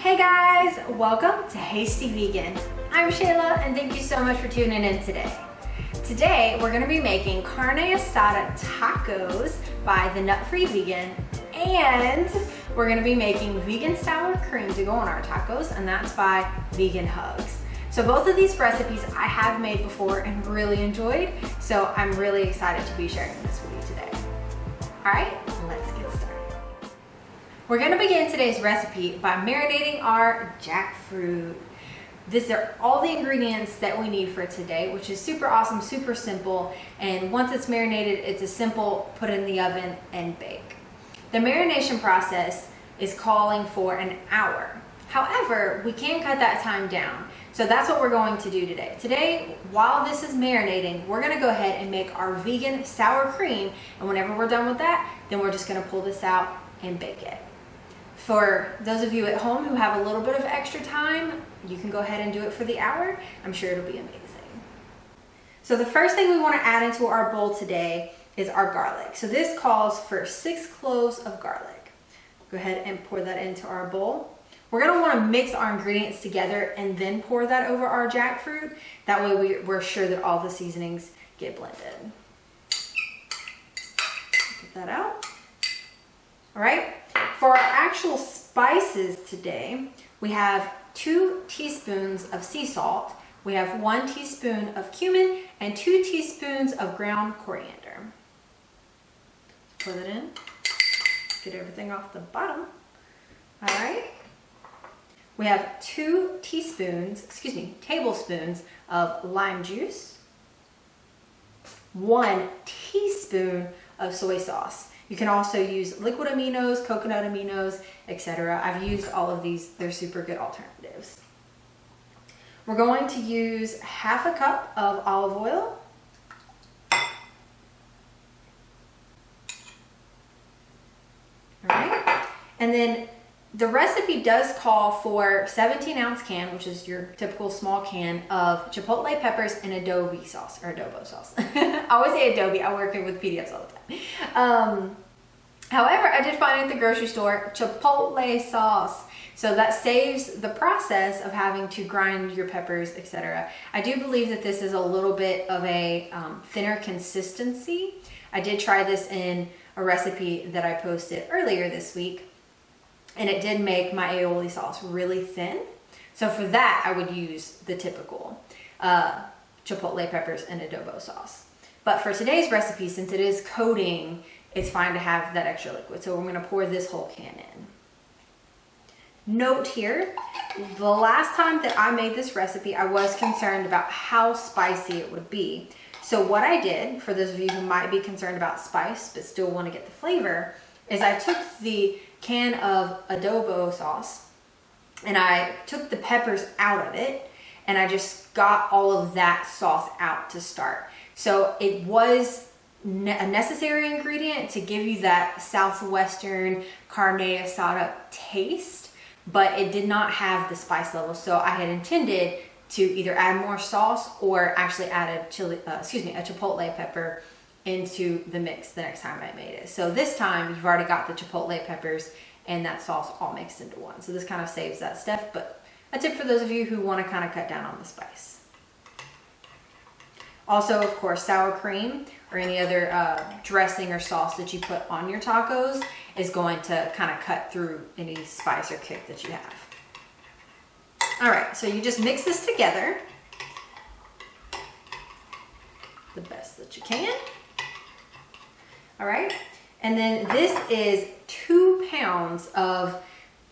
Hey guys, welcome to Hasty Vegan. I'm Shayla and thank you so much for tuning in today. Today we're going to be making carne asada tacos by the Nut Free Vegan, and we're going to be making vegan sour cream to go on our tacos, and that's by Vegan Hugs. So both of these recipes I have made before and really enjoyed, so I'm really excited to be sharing this with you today. Alright, let's get started. We're going to begin today's recipe by marinating our jackfruit. These are all the ingredients that we need for today, which is super awesome, super simple, and once it's marinated, it's a simple put in the oven and bake. The marination process is calling for an hour. However, we can cut that time down. So that's what we're going to do today. Today, while this is marinating, we're gonna go ahead and make our vegan sour cream, and whenever we're done with that, then we're just gonna pull this out and bake it. For those of you at home who have a little bit of extra time, you can go ahead and do it for the hour. I'm sure it'll be amazing. So the first thing we want to add into our bowl today is our garlic. So this calls for 6 cloves of garlic. Go ahead and pour that into our bowl. We're going to want to mix our ingredients together and then pour that over our jackfruit. That way we're sure that all the seasonings get blended. Get that out. All right. For our actual spices today, we have 2 teaspoons of sea salt, we have 1 teaspoon of cumin, and 2 teaspoons of ground coriander. Pour that in, get everything off the bottom. All right. We have 2 tablespoons of lime juice, 1 teaspoon of soy sauce. You can also use liquid aminos, coconut aminos, etc. I've used all of these. They're super good alternatives. We're going to use half a cup of olive oil. All right. And then the recipe does call for 17-ounce can, which is your typical small can of chipotle peppers and adobo sauce. I always say adobe. I work with PDFs all the time. However, I did find at the grocery store chipotle sauce. So that saves the process of having to grind your peppers, etc. I do believe that this is a little bit of a thinner consistency. I did try this in a recipe that I posted earlier this week, and it did make my aioli sauce really thin. So for that, I would use the typical chipotle peppers and adobo sauce. But for today's recipe, since it is coating, it's fine to have that extra liquid. So we're gonna pour this whole can in. Note here, the last time that I made this recipe, I was concerned about how spicy it would be. So what I did, for those of you who might be concerned about spice but still want to get the flavor, is I took the can of adobo sauce and I took the peppers out of it, and I just got all of that sauce out to start. So it was a necessary ingredient to give you that southwestern carne asada taste, but it did not have the spice level. So I had intended to either add more sauce or actually add a chipotle pepper into the mix the next time I made it. So this time you've already got the chipotle peppers and that sauce all mixed into one. So this kind of saves that step, but a tip for those of you who want to kind of cut down on the spice. Also, of course, sour cream or any other dressing or sauce that you put on your tacos is going to kind of cut through any spice or kick that you have. All right, so you just mix this together the best that you can. All right, and then this is 2 pounds of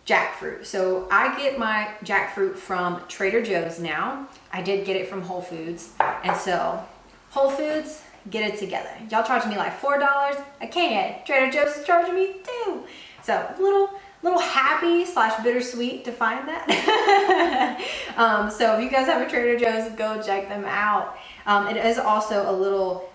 jackfruit. So I get my jackfruit from Trader Joe's now. I did get it from Whole Foods, and so Whole Foods, get it together. Y'all charging me like $4. I can't. Trader Joe's is charging me too. So little happy / bittersweet to find that. So if you guys have a Trader Joe's, go check them out. It is also a little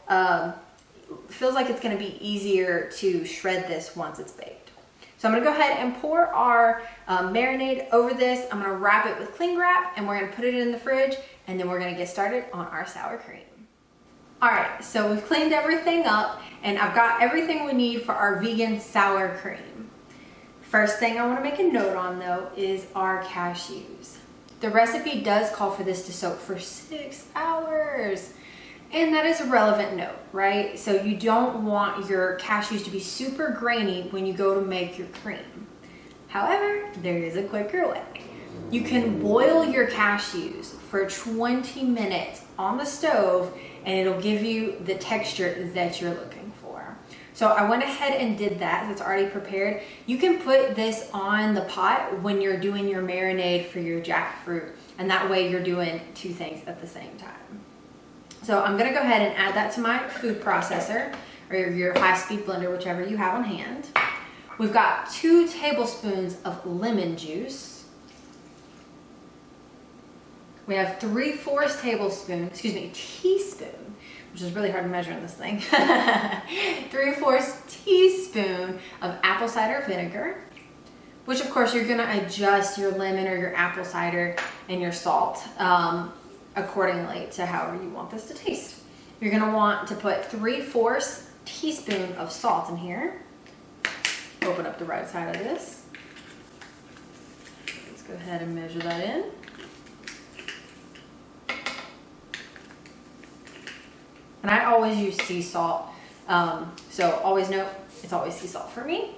feels like it's going to be easier to shred this once it's baked. So I'm going to go ahead and pour our marinade over this. I'm going to wrap it with cling wrap, and we're going to put it in the fridge, and then we're going to get started on our sour cream. All right, so we've cleaned everything up, and I've got everything we need for our vegan sour cream. First thing I want to make a note on though is our cashews. The recipe does call for this to soak for 6 hours. And that is a relevant note, right? So you don't want your cashews to be super grainy when you go to make your cream. However, there is a quicker way. You can boil your cashews for 20 minutes on the stove and it'll give you the texture that you're looking for. So I went ahead and did that. It's already prepared. You can put this on the pot when you're doing your marinade for your jackfruit, and that way you're doing 2 things at the same time. So I'm gonna go ahead and add that to my food processor or your high-speed blender, whichever you have on hand. We've got 2 tablespoons of lemon juice. We have 3/4 teaspoon, which is really hard to measure in this thing. 3/4 teaspoon of apple cider vinegar, which of course you're gonna adjust your lemon or your apple cider and your salt accordingly to however you want this to taste. You're gonna want to put 3/4 teaspoon of salt in here. Open up the right side of this. Let's go ahead and measure that in. And I always use sea salt, so always note it's always sea salt for me.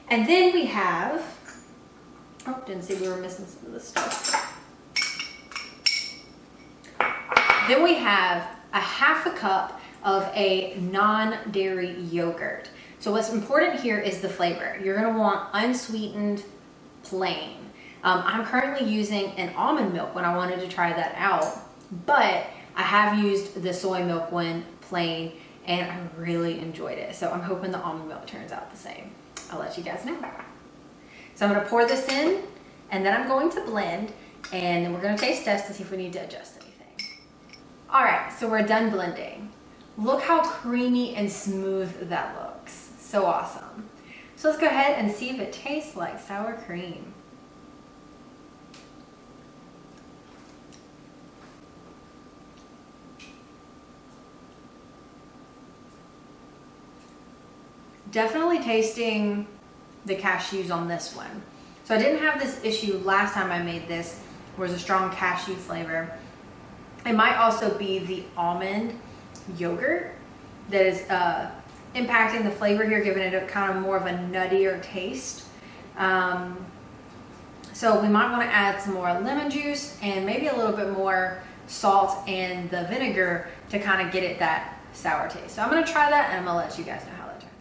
And then we have, oh, didn't see we were missing some of this stuff. Then we have a 1/2 cup of a non-dairy yogurt. So what's important here is the flavor. You're gonna want unsweetened, plain. I'm currently using an almond milk when I wanted to try that out, but I have used the soy milk one plain and I really enjoyed it. So I'm hoping the almond milk turns out the same. I'll let you guys know. So I'm gonna pour this in and then I'm going to blend and then we're gonna taste test to see if we need to adjust anything. All right, so we're done blending. Look how creamy and smooth that looks. So awesome. So let's go ahead and see if it tastes like sour cream. Definitely tasting the cashews on this one. So I didn't have this issue last time I made this, where there's a strong cashew flavor. It might also be the almond yogurt that is impacting the flavor here, giving it a kind of more of a nuttier taste. So we might want to add some more lemon juice and maybe a little bit more salt and the vinegar to kind of get it that sour taste. So I'm going to try that and I'm going to let you guys know how that turns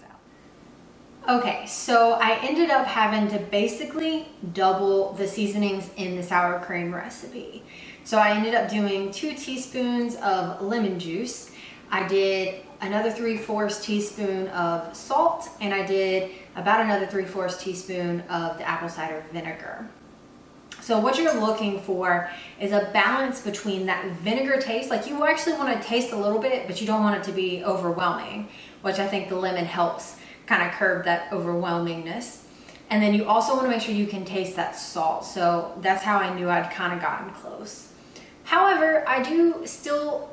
out. Okay, so I ended up having to basically double the seasonings in the sour cream recipe. So I ended up doing 2 teaspoons of lemon juice. I did another 3/4 teaspoon of salt, and I did about another 3/4 teaspoon of the apple cider vinegar. So what you're looking for is a balance between that vinegar taste. Like you actually want to taste a little bit, but you don't want it to be overwhelming, which I think the lemon helps kind of curb that overwhelmingness. And then you also want to make sure you can taste that salt. So that's how I knew I'd kind of gotten close. However, I do still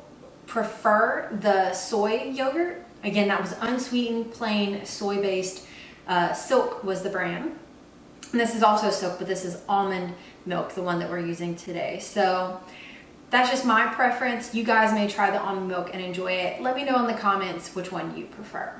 prefer the soy yogurt. Again, that was unsweetened, plain, soy-based. Silk was the brand. And this is also Silk, but this is almond milk, the one that we're using today. So that's just my preference. You guys may try the almond milk and enjoy it. Let me know in the comments which one you prefer.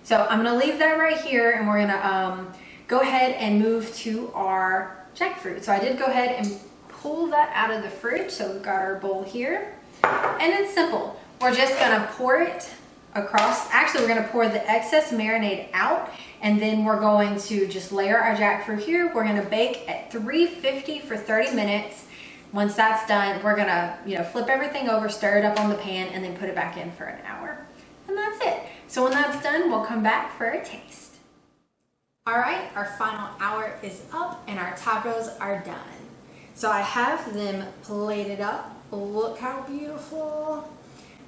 So I'm gonna leave that right here and we're gonna go ahead and move to our jackfruit. So I did go ahead and pull that out of the fridge. So we've got our bowl here. And it's simple. We're just gonna pour it across. Actually, we're gonna pour the excess marinade out and then we're going to just layer our jackfruit here. We're gonna bake at 350 for 30 minutes. Once that's done, we're gonna flip everything over, stir it up on the pan, and then put it back in for an hour. And that's it. So when that's done, we'll come back for a taste. All right, our final hour is up and our tacos are done. So I have them plated up. Look how beautiful.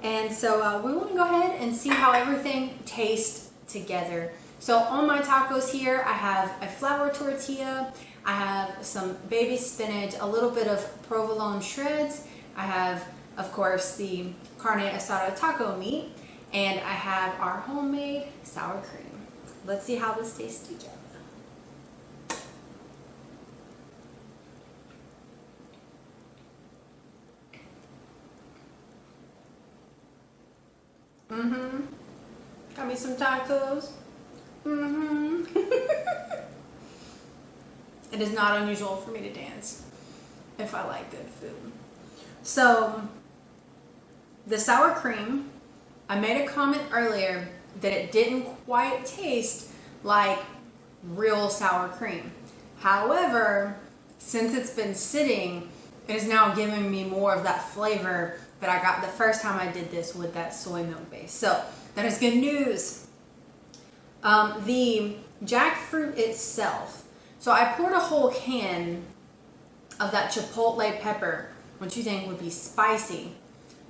And so we want to go ahead and see how everything tastes together. So on my tacos here, I have a flour tortilla, I have some baby spinach, a little bit of provolone shreds, I have, of course, the carne asada taco meat, and I have our homemade sour cream. Let's see how this tastes together. Mm-hmm. Got me some tacos. Mm-hmm. It is not unusual for me to dance if I like good food. So, the sour cream, I made a comment earlier that it didn't quite taste like real sour cream. However, since it's been sitting, it is now giving me more of that flavor that I got the first time I did this with that soy milk base. So that is good news. The jackfruit itself. So I poured a whole can of that chipotle pepper, which you think would be spicy,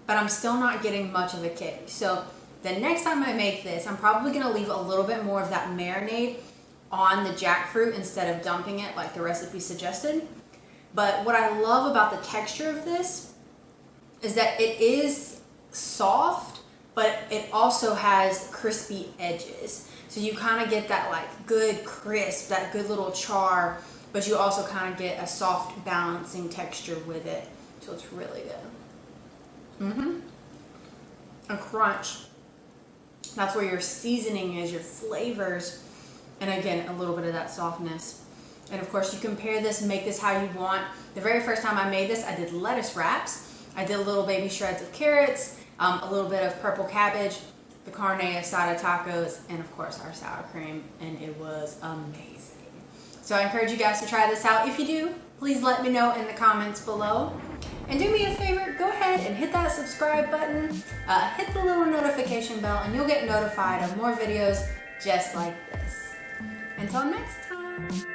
but I'm still not getting much of a kick. So the next time I make this, I'm probably gonna leave a little bit more of that marinade on the jackfruit instead of dumping it like the recipe suggested. But what I love about the texture of this is that it is soft, but it also has crispy edges. So you kind of get that like good crisp, that good little char, but you also kind of get a soft balancing texture with it. So it's really good. Mm-hmm. A crunch. That's where your seasoning is, your flavors. And again, a little bit of that softness. And of course you can pair this and make this how you want. The very first time I made this, I did lettuce wraps. I did little baby shreds of carrots, a little bit of purple cabbage, the carne asada tacos, and of course our sour cream, and it was amazing. So I encourage you guys to try this out. If you do, please let me know in the comments below. And do me a favor, go ahead and hit that subscribe button, hit the little notification bell, and you'll get notified of more videos just like this. Until next time.